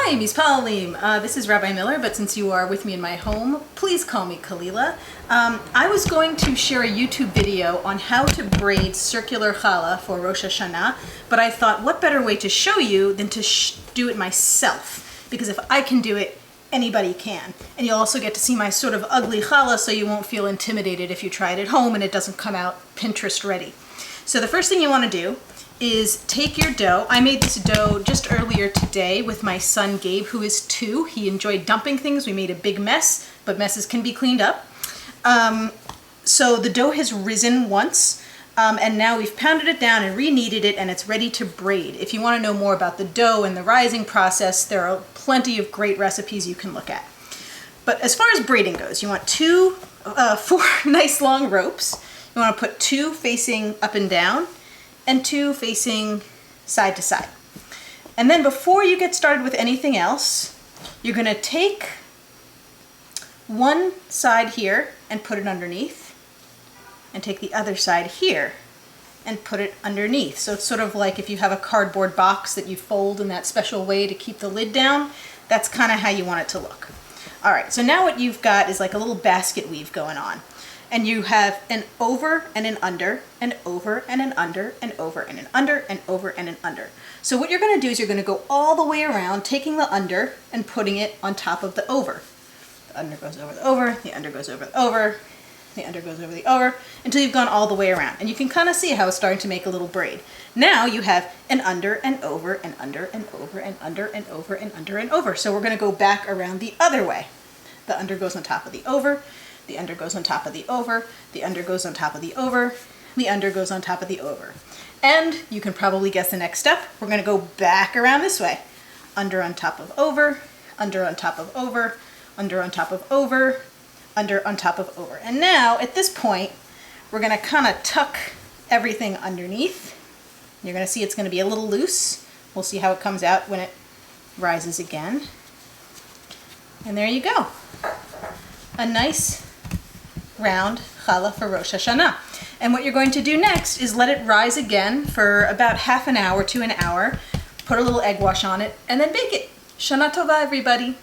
Hi, Mispalalim. This is Rabbi Miller, but since you are with me in my home, please call me Kalila. I was going to share a YouTube video on how to braid circular challah for Rosh Hashanah, but I thought what better way to show you than to do it myself, because if I can do it, anybody can. And you'll also get to see my sort of ugly challah, so you won't feel intimidated if you try it at home and it doesn't come out Pinterest ready. So the first thing you want to do is take your dough. I made this dough just earlier today with my son Gabe, who is 2. He enjoyed dumping things. We made a big mess, but messes can be cleaned up. So the dough has risen once, and now we've pounded it down and re-kneaded it, and it's ready to braid. If you want to know more about the dough and the rising process, there are plenty of great recipes you can look at. But as far as braiding goes, you want 4 nice long ropes. You want to put 2 facing up and down, and 2 facing side to side. And then before you get started with anything else, you're going to take one side here and put it underneath, and take the other side here and put it underneath. So it's sort of like if you have a cardboard box that you fold in that special way to keep the lid down, that's kind of how you want it to look. All right, so now what you've got is like a little basket weave going on. And you have an over and an under, an over and an under, an over and an under, and over and an under. So what you're going to do is you're going to go all the way around, taking the under and putting it on top of the over. The under goes over the over, the under goes over the over, the under goes over the over, until you've gone all the way around. And you can kind of see how it's starting to make a little braid. Now you have an under and over and under and over and under and over and under and over. So we're going to go back around the other way. The under goes on top of the over, the under goes on top of the over, the under goes on top of the over, the under goes on top of the over. And you can probably guess the next step. We're going to go back around this way. Under on top of over, under on top of over, under on top of over, under on top of over. And now at this point, we're going to kind of tuck everything underneath. You're going to see it's going to be a little loose. We'll see how it comes out when it rises again. And there you go. A nice round challah for Rosh Hashanah. And what you're going to do next is let it rise again for about half an hour to an hour, put a little egg wash on it, and then bake it. Shana Tova, everybody.